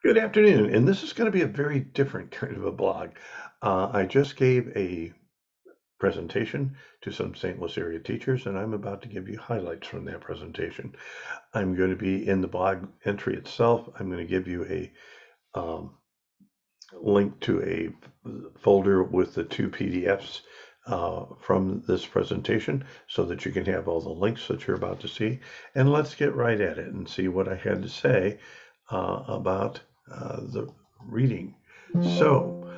Good afternoon, and this is going to be a very different kind of a blog. I just gave a presentation to some St. Louis area teachers, and I'm about to give you highlights from that presentation. I'm going to be in the blog entry itself. I'm going to give you a link to a folder with the two PDFs from this presentation so that you can have all the links that you're about to see. And let's get right at it and see what I had to say about the reading. So,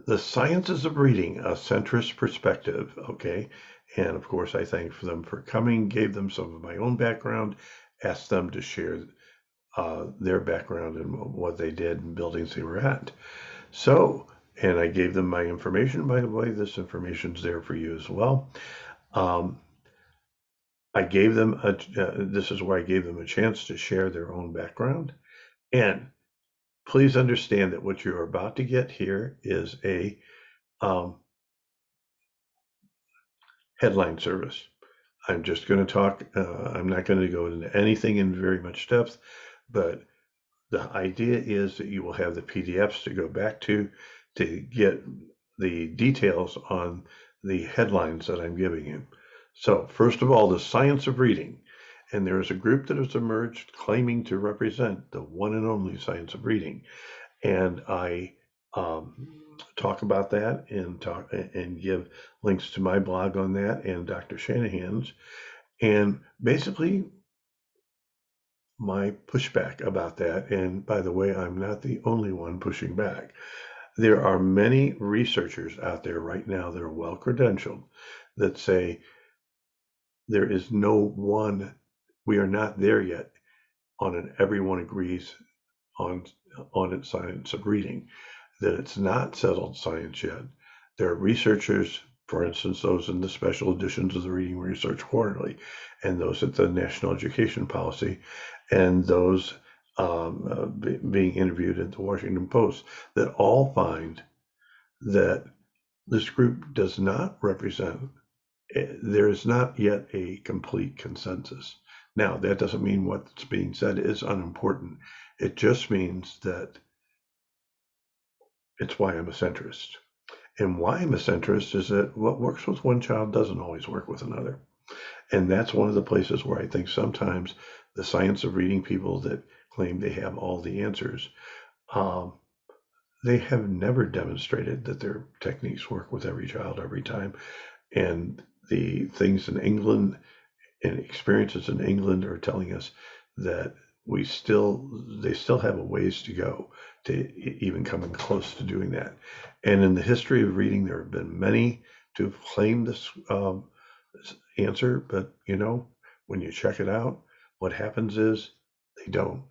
the sciences of reading, a centrist perspective, okay? And of course, I thanked them for coming, gave them some of my own background, asked them to share their background and what they did and buildings they were at. So, and I gave them my information. By the way, this information's there for you as well. Um, I gave them this is where I gave them a chance to share their own background. And please understand that what you're about to get here is a um, headline service. I'm just going to talk. I'm not going to go into anything in very much depth, but the idea is that you will have the PDFs to go back to get the details on the headlines that I'm giving you. So first of all, the science of reading. And there is a group that has emerged claiming to represent the one and only science of reading. And I talk about that and give links to my blog on that and Dr. Shanahan's. And basically, my pushback about that, and by the way, I'm not the only one pushing back. There are many researchers out there right now that are well credentialed that say there is no one, we are not there yet on an everyone agrees on its science of reading, that it's not settled science yet. There are researchers, for instance, those in the special editions of the Reading Research Quarterly, and those at the National Education Policy, and those being interviewed at the Washington Post, that all find that this group does not represent, there is not yet a complete consensus. Now, that doesn't mean what's being said is unimportant. It just means that it's why I'm a centrist. And why I'm a centrist is that what works with one child doesn't always work with another. And that's one of the places where I think sometimes the science of reading people that claim they have all the answers, um, they have never demonstrated that their techniques work with every child every time. And the things in England and experiences in England are telling us that they still have a ways to go to even coming close to doing that. And in the history of reading, there have been many to have claimed this answer, but when you check it out, what happens is they don't.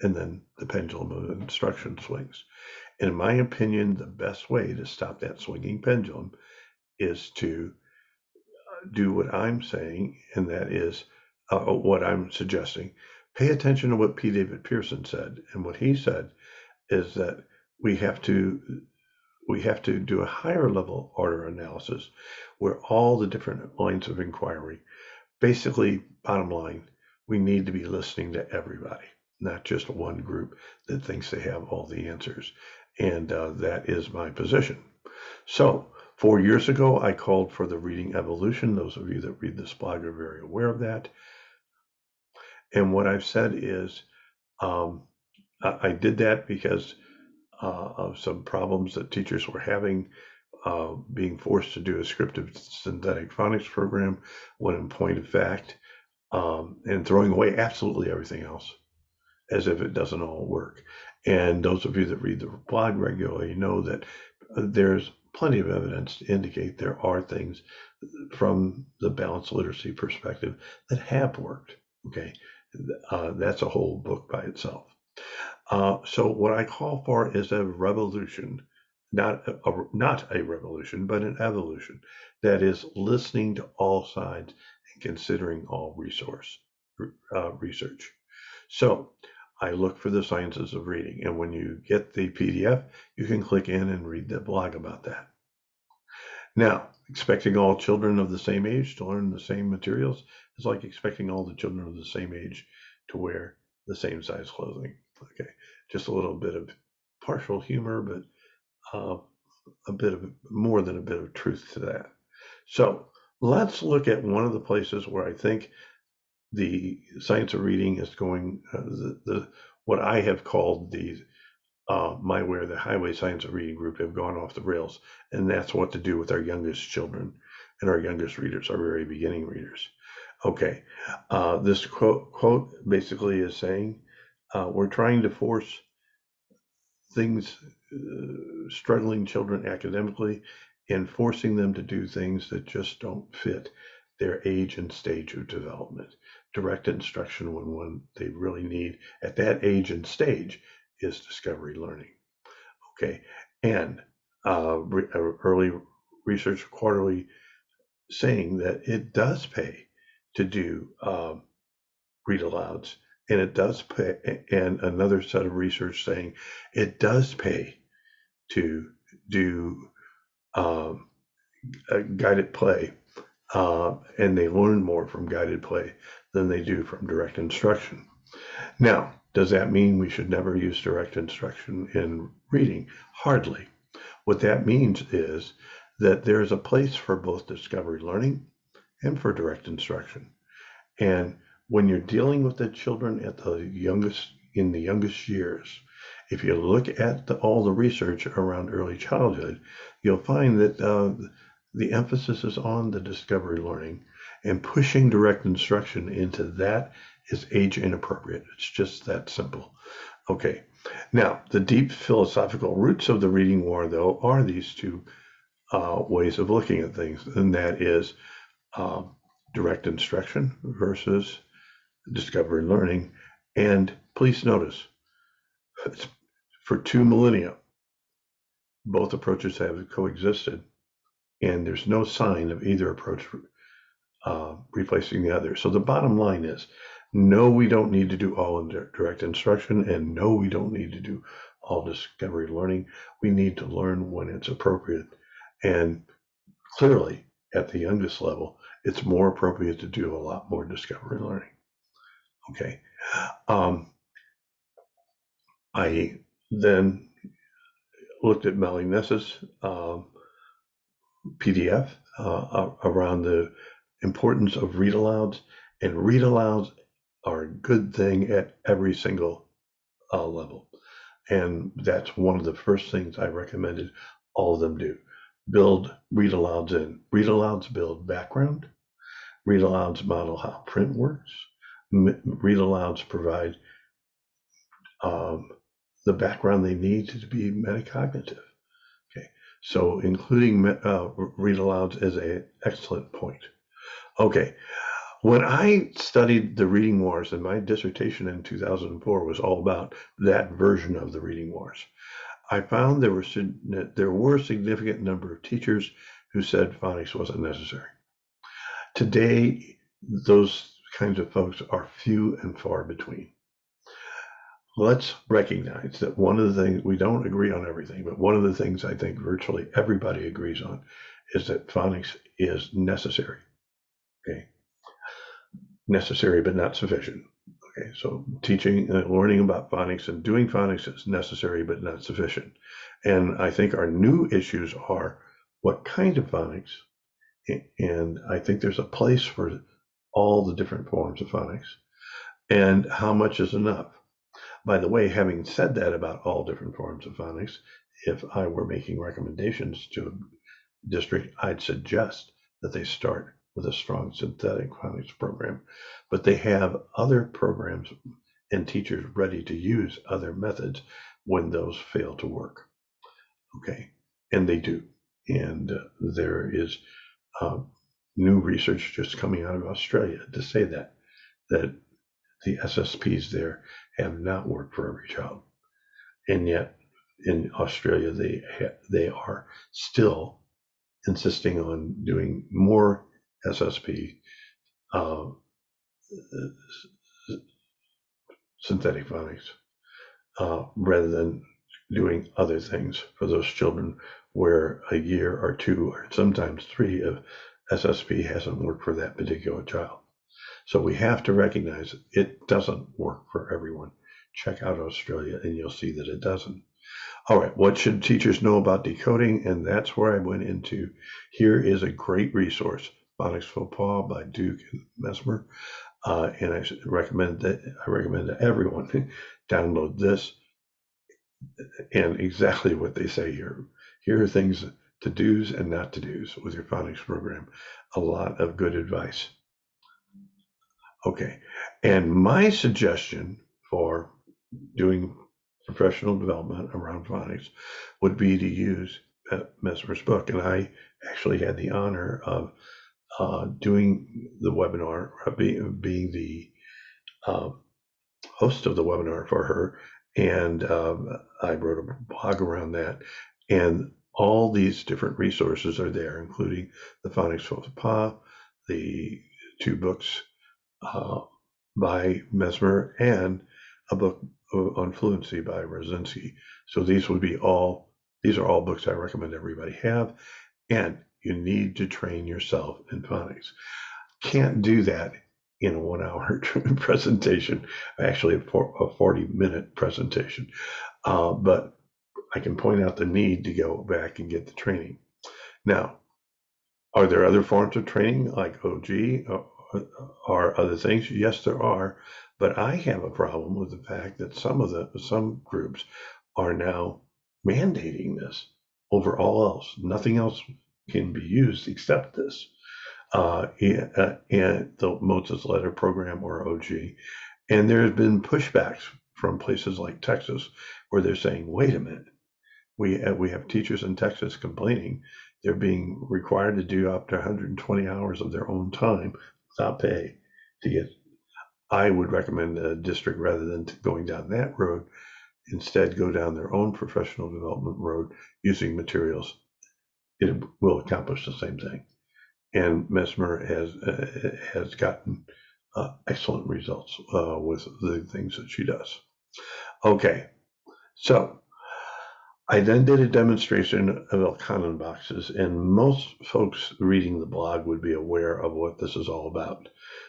And then the pendulum of instruction swings. In my opinion, the best way to stop that swinging pendulum is to do what I'm saying, and that is what I'm suggesting. Pay attention to what P. David Pearson said, and what he said is that we have to do a higher level order analysis where all the different lines of inquiry, basically, bottom line, we need to be listening to everybody, not just one group that thinks they have all the answers. And that is my position. So 4 years ago, I called for the reading evolution. Those of you that read this blog are very aware of that. And what I've said is I did that because of some problems that teachers were having being forced to do a scripted synthetic phonics program when in point of fact, and throwing away absolutely everything else as if it doesn't all work. And those of you that read the blog regularly know that there's plenty of evidence to indicate there are things from the balanced literacy perspective that have worked. Okay, that's a whole book by itself. So what I call for is a revolution, not a revolution, but an evolution that is listening to all sides and considering all research. So I look for the sciences of reading, and when you get the PDF, you can click in and read the blog about that. Now, expecting all children of the same age to learn the same materials is like expecting all the children of the same age to wear the same size clothing. Okay, just a little bit of partial humor, but a bit of more than a bit of truth to that. So let's look at one of the places where I think the science of reading is going, what I have called the my way or the highway science of reading group have gone off the rails, and that's what to do with our youngest children and our youngest readers, our very beginning readers. Okay, this quote basically is saying we're trying to force things, struggling children academically, and forcing them to do things that just don't fit their age and stage of development. Direct instruction when one they really need at that age and stage is discovery learning. Okay, and early research quarterly saying that it does pay to do read alouds, and it does pay, and another set of research saying it does pay to do guided play, and they learn more from guided play than they do from direct instruction. Now, does that mean we should never use direct instruction in reading? Hardly. What that means is that there's a place for both discovery learning and for direct instruction. And when you're dealing with the children at the youngest, in the youngest years, if you look at all the research around early childhood, you'll find that the emphasis is on the discovery learning, and pushing direct instruction into that is age inappropriate. It's just that simple. Okay. Now, the deep philosophical roots of the reading war, though, are these two ways of looking at things, and that is direct instruction versus discovery learning. And please notice, for 2 millennia, both approaches have coexisted, and there's no sign of either approach replacing the other. So the bottom line is, no, we don't need to do all direct instruction, and no, we don't need to do all discovery learning. We need to learn when it's appropriate. And clearly, at the youngest level, it's more appropriate to do a lot more discovery learning. Okay. I then looked at Melly Ness's PDF around the importance of read-alouds, and read-alouds are a good thing at every single level. And that's one of the first things I recommended all of them do. Build read-alouds in. Read-alouds build background. Read-alouds model how print works. Read-alouds provide the background they need to be metacognitive. Okay, so including read-alouds is an excellent point. Okay, when I studied the reading wars, and my dissertation in 2004 was all about that version of the reading wars, I found there were a significant number of teachers who said phonics wasn't necessary. Today, those kinds of folks are few and far between. Let's recognize that one of the things, we don't agree on everything, but one of the things I think virtually everybody agrees on is that phonics is necessary. Okay, necessary but not sufficient. Okay, so teaching and learning about phonics and doing phonics is necessary but not sufficient. And I think our new issues are what kind of phonics, and I think there's a place for all the different forms of phonics, and how much is enough. By the way, having said that about all different forms of phonics, if I were making recommendations to a district, I'd suggest that they start with a strong synthetic phonics program, but they have other programs and teachers ready to use other methods when those fail to work. Okay, and they do. And there is new research just coming out of Australia to say that the SSPs there have not worked for every child, and yet in Australia they are still insisting on doing more SSP synthetic phonics rather than doing other things for those children where a year or two or sometimes 3 of SSP hasn't worked for that particular child. So we have to recognize it doesn't work for everyone. Check out Australia and you'll see that it doesn't. All right, what should teachers know about decoding? And that's where I went into. Here is a great resource, Phonics Faux Pas by Duke and Mesmer. And I recommend to everyone download this and exactly what they say here. Here are things to do's and not to do's with your phonics program. A lot of good advice. Okay, and my suggestion for doing professional development around phonics would be to use Mesmer's book. And I actually had the honor of doing the webinar, being the host of the webinar for her. And I wrote a blog around that. And all these different resources are there, including the Phonics Faux Pas, the 2 books by Mesmer, and a book on fluency by Rosinski. So these are all books I recommend everybody have. And you need to train yourself in phonics. Can't do that in a 1-hour presentation, actually a 40-minute presentation. But I can point out the need to go back and get the training. Now, are there other forms of training like OG or other things? Yes, there are. But I have a problem with the fact that some groups are now mandating this over all else. Nothing else can be used except this. And the Moses Letter Program, or OG. And there have been pushbacks from places like Texas where they're saying, wait a minute, we have teachers in Texas complaining they're being required to do up to 120 hours of their own time without pay to get. I would recommend a district, rather than going down that road, instead go down their own professional development road using materials. It will accomplish the same thing. And Mesmer has gotten excellent results with the things that she does. Okay, so I then did a demonstration of Elkanon boxes, and most folks reading the blog would be aware of what this is all about.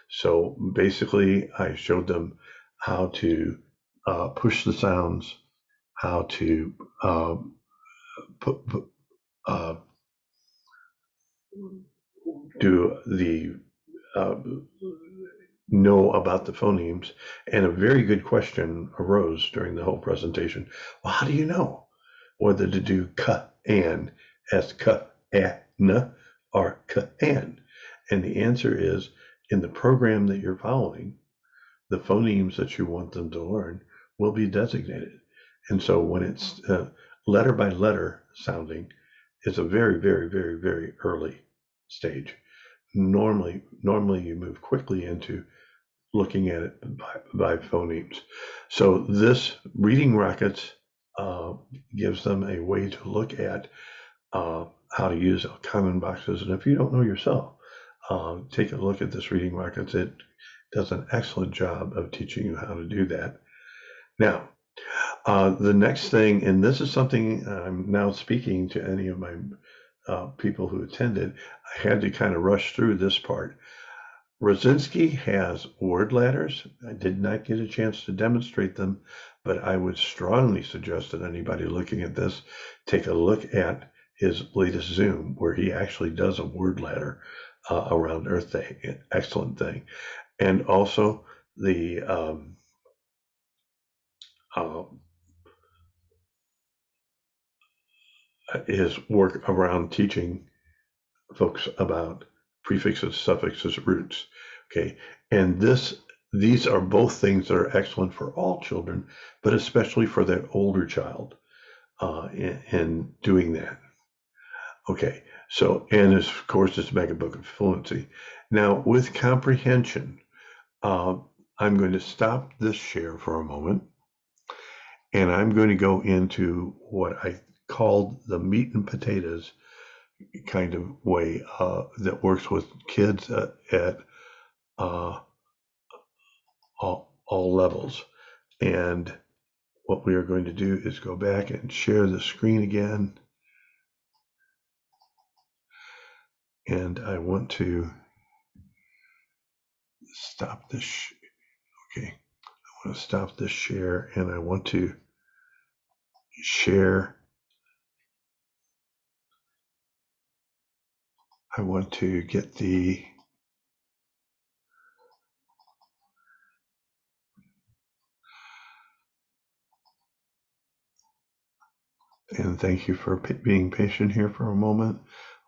So basically, I showed them how to push the sounds, how to do the know about the phonemes. And a very good question arose during the whole presentation. Well, how do you know whether to do k and as k a n or k and? And the answer is, in the program that you're following, the phonemes that you want them to learn will be designated. And so when it's letter by letter sounding, it's a very, very, very, very early stage. Normally you move quickly into looking at it by phonemes. So this Reading Rockets gives them a way to look at how to use common boxes. And if you don't know yourself, take a look at this Reading Rockets. It does an excellent job of teaching you how to do that. Now, the next thing, and this is something I'm now speaking to any of my people who attended, I had to kind of rush through this part. Rosinski has word ladders. I did not get a chance to demonstrate them, but I would strongly suggest that anybody looking at this take a look at his latest Zoom, where he actually does a word ladder around Earth Day. Excellent thing. And also the his work around teaching folks about prefixes, suffixes, roots. Okay, and these are both things that are excellent for all children, but especially for that older child in doing that. Okay, so, and of course, this mega book of fluency. Now, with comprehension, I'm going to stop this share for a moment, and I'm going to go into what I called the meat and potatoes kind of way that works with kids at all levels. And what we are going to do is go back and share the screen again. And I want to stop this. Okay, I want to stop this share, and I want to share. I want to get the and thank you for being patient here for a moment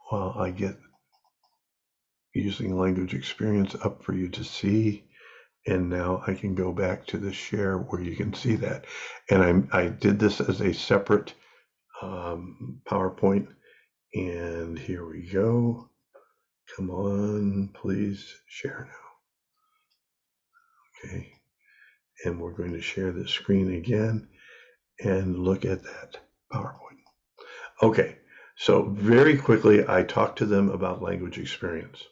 while I get using language experience up for you to see. And now I can go back to the share where you can see that. And I did this as a separate PowerPoint. And here we go. Come on, please share now. Okay. And we're going to share the screen again and look at that PowerPoint. Okay. So very quickly, I talked to them about language experience.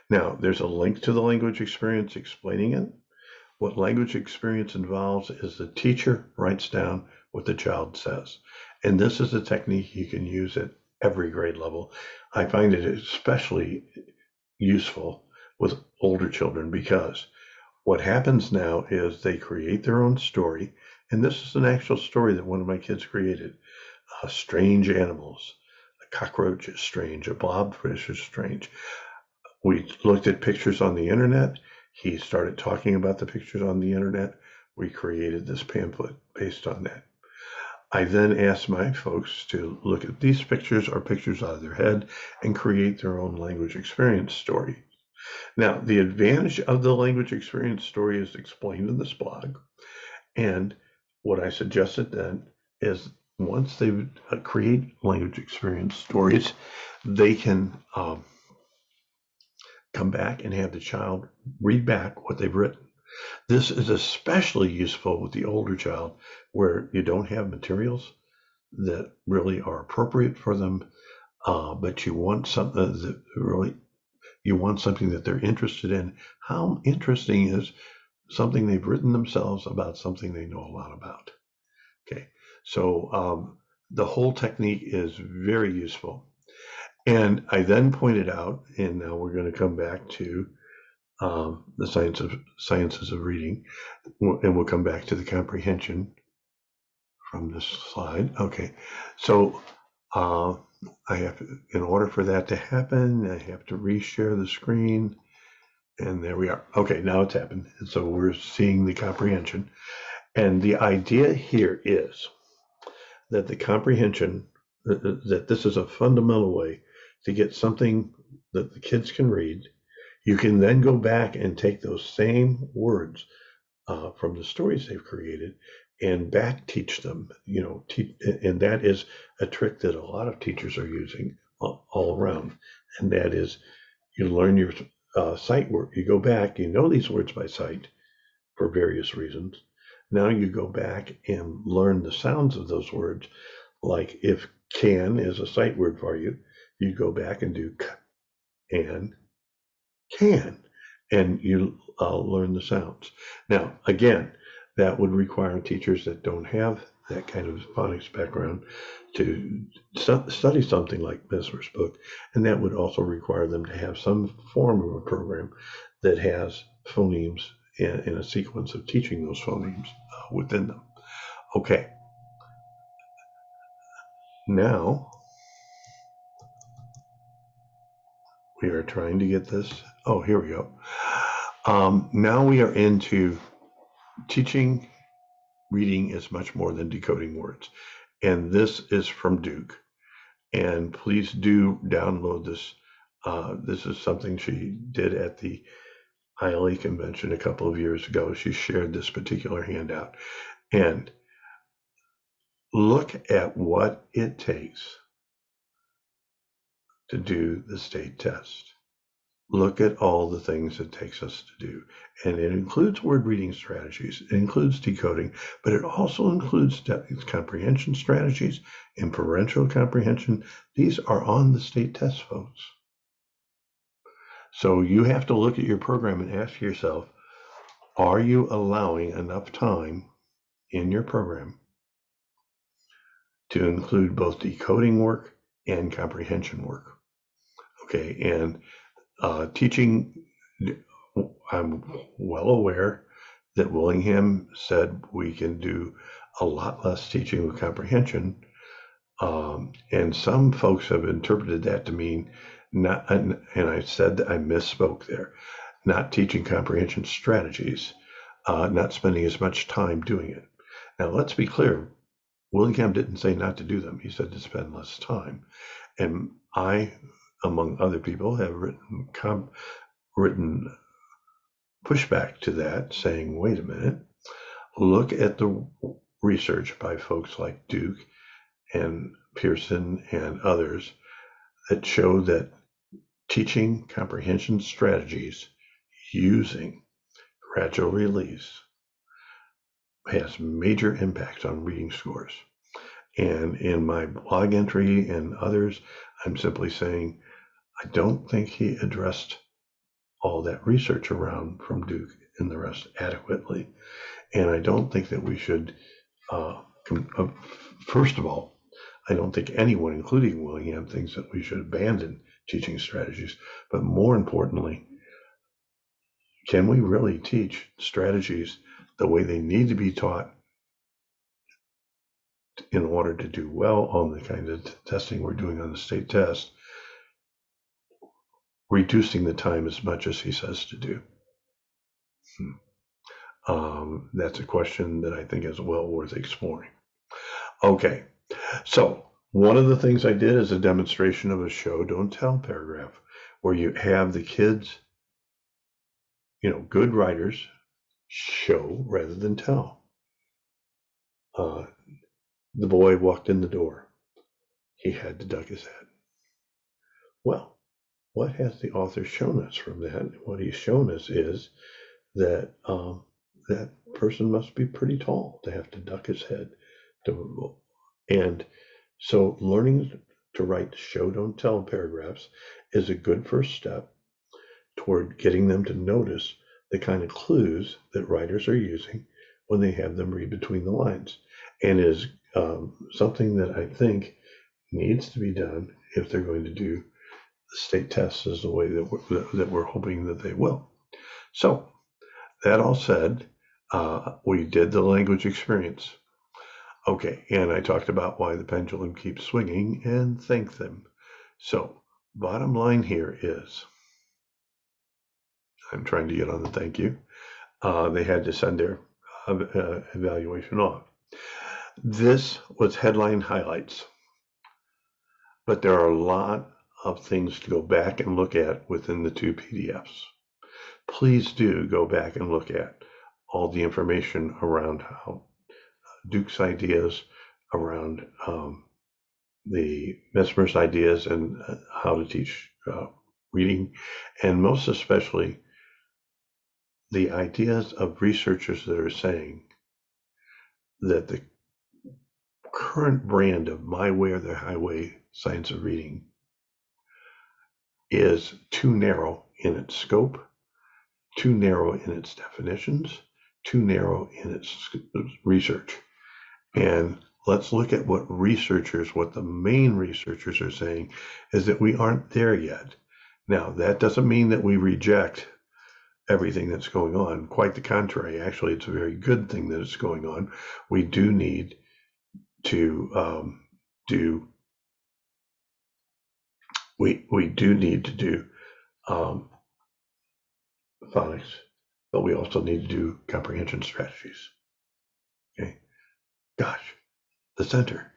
Now, there's a link to the language experience explaining it. What language experience involves is the teacher writes down what the child says. And this is a technique you can use at every grade level. I find it especially useful with older children because what happens now is they create their own story. And this is an actual story that one of my kids created. Strange animals. A cockroach is strange. A blobfish is strange. We looked at pictures on the internet. He started talking about the pictures on the internet. We created this pamphlet based on that. I then asked my folks to look at these pictures or pictures out of their head and create their own language experience story. Now, the advantage of the language experience story is explained in this blog. And what I suggested then is once they create language experience stories, they can come back and have the child read back what they've written. This is especially useful with the older child where you don't have materials that really are appropriate for them, but you want something that they're interested in. How interesting is something they've written themselves about something they know a lot about? Okay, so the whole technique is very useful. And I then pointed out, and now we're going to come back to the sciences of reading, and we'll come back to the comprehension from this slide. Okay, so I have to, in order for that to happen, I have to reshare the screen, and there we are. Okay, now it's happened, and so we're seeing the comprehension, and the idea here is that the comprehension, that this is a fundamental way to get something that the kids can read. You can then go back and take those same words from the stories they've created and back teach them, and that is a trick that a lot of teachers are using all around. And that is you learn your sight word. You go back, you know these words by sight for various reasons. Now you go back and learn the sounds of those words. Like if can is a sight word for you, you go back and do k and can, and you learn the sounds. Now, again, that would require teachers that don't have that kind of phonics background to study something like Mesmer's book, and that would also require them to have some form of a program that has phonemes in a sequence of teaching those phonemes within them. Okay. Now, we are trying to get this. Oh, here we go. Now we are into teaching reading is much more than decoding words. And this is from Duke. And please do download this. This is something she did at the ILA convention a couple of years ago. She shared this particular handout. And look at what it takes to do the state test. Look at all the things it takes us to do. And it includes word reading strategies, it includes decoding, but it also includes comprehension strategies, inferential comprehension. These are on the state test, folks. So you have to look at your program and ask yourself, are you allowing enough time in your program to include both decoding work and comprehension work? Okay, and teaching I'm well aware that Willingham said we can do a lot less teaching with comprehension. And some folks have interpreted that to mean not, and I said that I misspoke there, not teaching comprehension strategies, not spending as much time doing it. Now, let's be clear. Willingham didn't say not to do them. He said to spend less time. And I, among other people, have written pushback to that, saying, wait a minute, look at the research by folks like Duke and Pearson and others that show that teaching comprehension strategies using gradual release has major impacts on reading scores. And in my blog entry and others, I'm simply saying I don't think he addressed all that research around from Duke and the rest adequately. And I don't think that we should, first of all, I don't think anyone, including Willingham, thinks that we should abandon teaching strategies. But more importantly, can we really teach strategies the way they need to be taught in order to do well on the kind of testing we're doing on the state test, reducing the time as much as he says to do? That's a question that I think is well worth exploring. Okay, so one of the things I did is a demonstration of a show, don't tell paragraph, where you have the kids, good writers, show rather than tell. The boy walked in the door. He had to duck his head. Well, what has the author shown us from that? What he's shown us is that that person must be pretty tall to have to duck his head. And so learning to write show, don't tell paragraphs is a good first step toward getting them to notice the kind of clues that writers are using when they have them read between the lines, and is something that I think needs to be done if they're going to do the state tests as the way that we're hoping that they will. So that all said, we did the language experience. Okay, and I talked about why the pendulum keeps swinging and thank them. So bottom line here is, I'm trying to get on the thank you. They had to send their evaluation off. This was headline highlights, but there are a lot of things to go back and look at within the two PDFs. Please do go back and look at all the information around how Duke's ideas, around the Mesmer's ideas, and how to teach reading, and most especially the ideas of researchers that are saying that the current brand of my way or the highway science of reading is too narrow in its scope, too narrow in its definitions, too narrow in its research. And let's look at what the main researchers are saying is that we aren't there yet. Now, that doesn't mean that we reject everything that's going on. Quite the contrary. Actually, it's a very good thing that it's going on. We do need to do phonics, but we also need to do comprehension strategies. Okay, gosh, the center.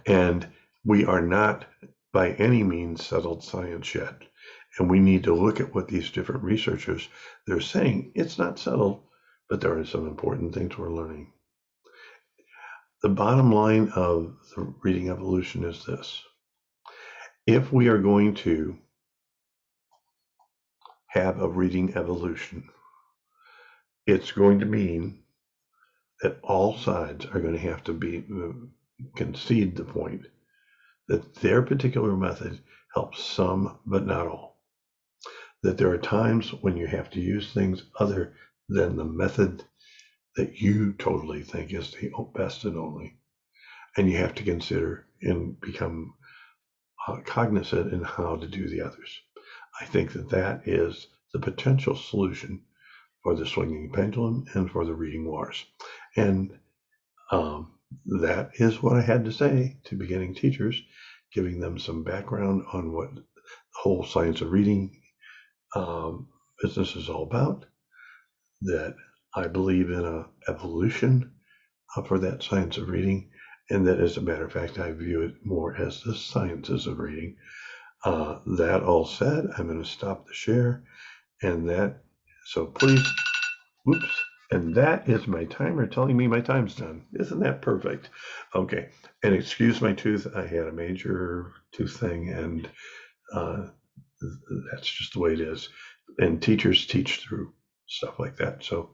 And we are not by any means settled science yet. And we need to look at what these different researchers, they're saying. It's not settled, but there are some important things we're learning. The bottom line of the reading evolution is this. If we are going to have a reading evolution, it's going to mean that all sides are going to have to concede the point that their particular method helps some, but not all. That there are times when you have to use things other than the method that you totally think is the best and only. And you have to consider and become cognizant in how to do the others. I think that is the potential solution for the swinging pendulum and for the reading wars. And that is what I had to say to beginning teachers, giving them some background on what the whole science of reading business is all about, that I believe in an evolution for that science of reading, and that, as a matter of fact, I view it more as the sciences of reading. That all said, I'm going to stop the share, and so please, whoops, and that is my timer telling me my time's done. Isn't that perfect? Okay, and excuse my tooth. I had a major tooth thing, and that's just the way it is. And teachers teach through stuff like that, so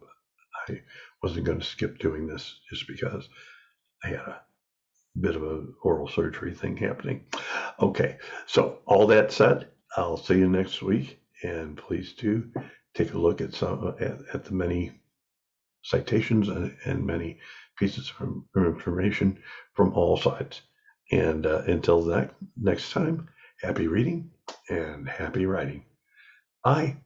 I wasn't going to skip doing this just because I had a bit of an oral surgery thing happening. Okay, so all that said, I'll see you next week, and please do take a look at the many citations and many pieces of information from all sides. And until next time, happy reading and happy writing. Bye.